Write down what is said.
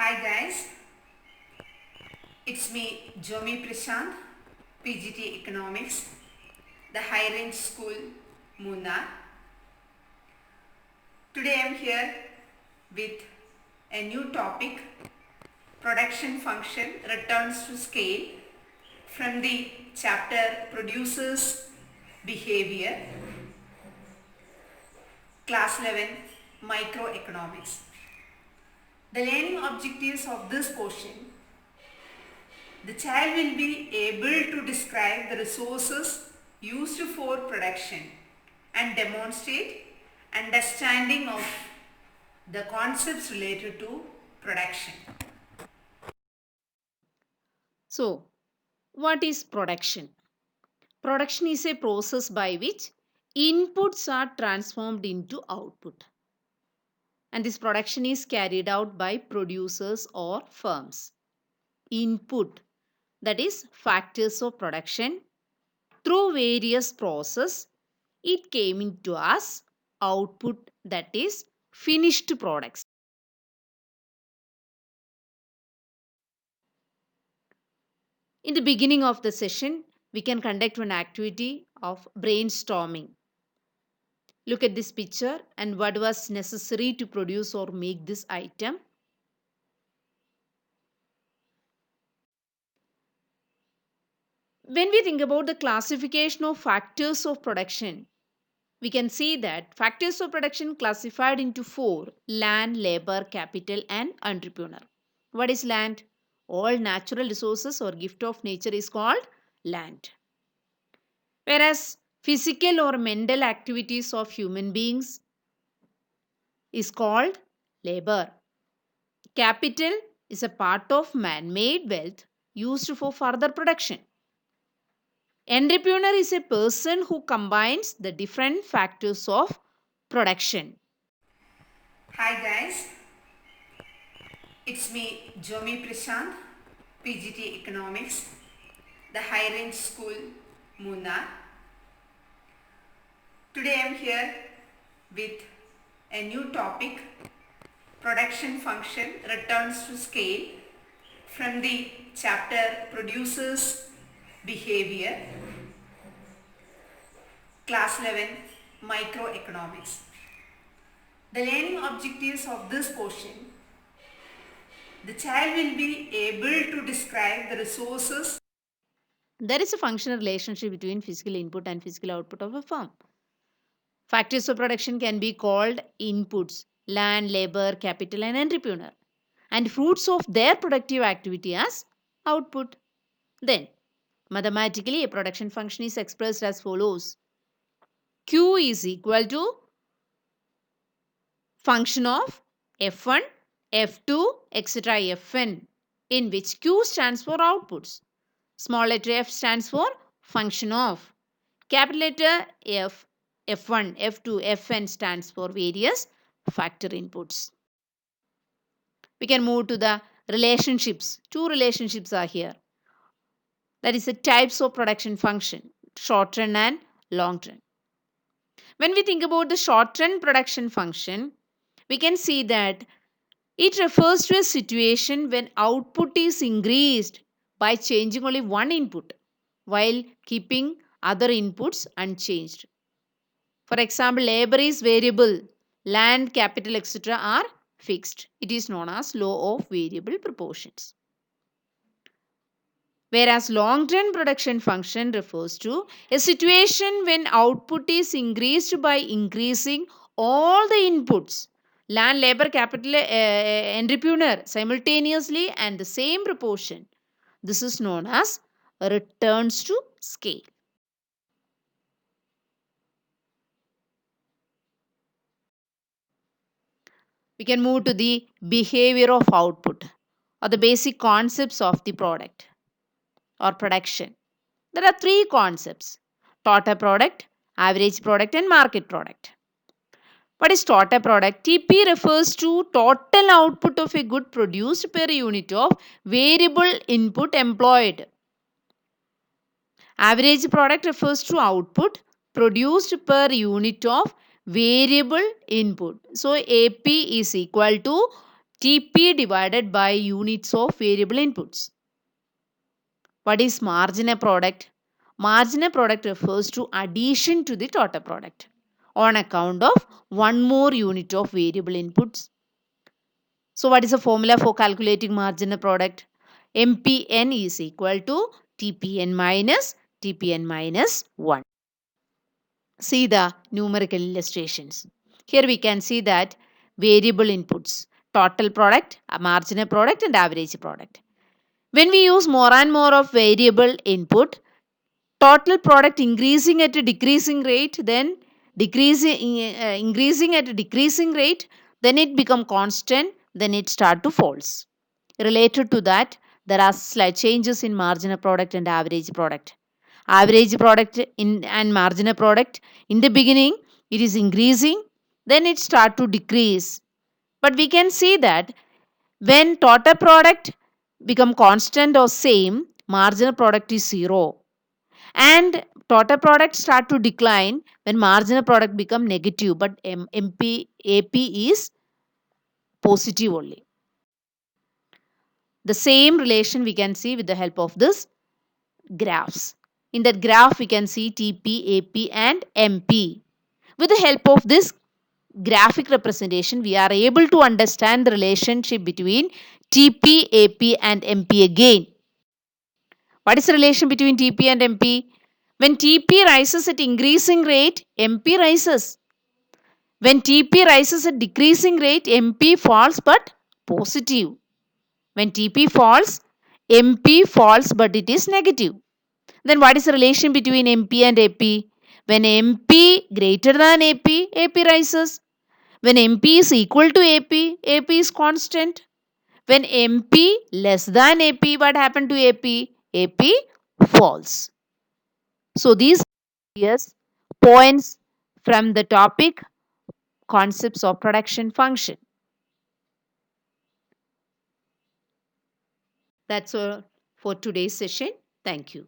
Hi guys, it's me Jomi Prashant, PGT Economics, the High Range School, Munnar. Today I am here with a new topic, production function returns to scale from the chapter Producers Behavior, class 11 Microeconomics. The learning objectives of this portion: the child will be able to describe the resources used for production and demonstrate understanding of the concepts related to production. So, what is production? Production is a process by which inputs are transformed into output. And this production is carried out by producers or firms. Input, that is factors of production, through various process, it came into us output, that is finished products. In the beginning of the session, we can conduct one activity of brainstorming. Look at this picture and what was necessary to produce or make this item. When we think about the classification of factors of production, we can see that factors of production classified into four: land, labor, capital, and entrepreneur. What is land? All natural resources or gift of nature is called land. Whereas physical or mental activities of human beings is called labor. Capital is a part of man-made wealth used for further production. Entrepreneur is a person who combines the different factors of production. Hi guys, it's me Jomi Prashant, PGT Economics, the High Range School, Munnar. Today I am here with a new topic, production function returns to scale from the chapter Producers Behavior, class 11 Microeconomics. The learning objectives of this portion: the child will be able to describe the resources. There is a functional relationship between physical input and physical output of a firm. Factors of production can be called inputs: land, labor, capital, and entrepreneur, and fruits of their productive activity as output. Then, mathematically, a production function is expressed as follows: Q is equal to function of F1, F2, etc. Fn, in which Q stands for outputs. Small letter f stands for function of. Capital letter F, F1, F2, Fn stands for various factor inputs. We can move to the relationships. Two relationships are here. That is the types of production function, short run and long run. When we think about the short run production function, we can see that it refers to a situation when output is increased by changing only one input while keeping other inputs unchanged. For example, labor is variable, land, capital, etc. are fixed. It is known as law of variable proportions. Whereas long run production function refers to a situation when output is increased by increasing all the inputs, land, labor, capital, entrepreneur, simultaneously and the same proportion. This is known as returns to scale. We can move to the behavior of output or the basic concepts of the product or production. There are three concepts: total product, average product, and market product. What is total product? TP refers to total output of a good produced per unit of variable input employed. Average product refers to output produced per unit of variable input. So AP is equal to TP divided by units of variable inputs. What is marginal product? Marginal product refers to addition to the total product on account of one more unit of variable inputs. So what is the formula for calculating marginal product? MPN is equal to TPN minus 1. See the numerical illustrations. Here we can see that variable inputs, total product, marginal product and average product. When we use more and more of variable input, total product increasing at a decreasing rate, then increasing at a decreasing rate, then it become constant, then it start to falls. Related to that, there are slight changes in marginal product and average product. Average product in and marginal product, in the beginning it is increasing, then it start to decrease. But we can see that when total product become constant or same, marginal product is 0, and total product start to decline when marginal product become negative, but AP is positive only. The same relation we can see with the help of this graphs. In that graph we can see TP, AP and MP. With the help of this graphic representation, we are able to understand the relationship between TP, AP and MP again. What is the relation between TP and MP? When TP rises at increasing rate, MP rises. When TP rises at decreasing rate, MP falls but positive. When TP falls, MP falls but it is negative. Then what is the relation between MP and AP? When MP greater than AP, AP rises. When MP is equal to AP, AP is constant. When MP less than AP, what happened to AP? AP falls. So these are points from the topic concepts of production function. That's all for today's session. Thank you.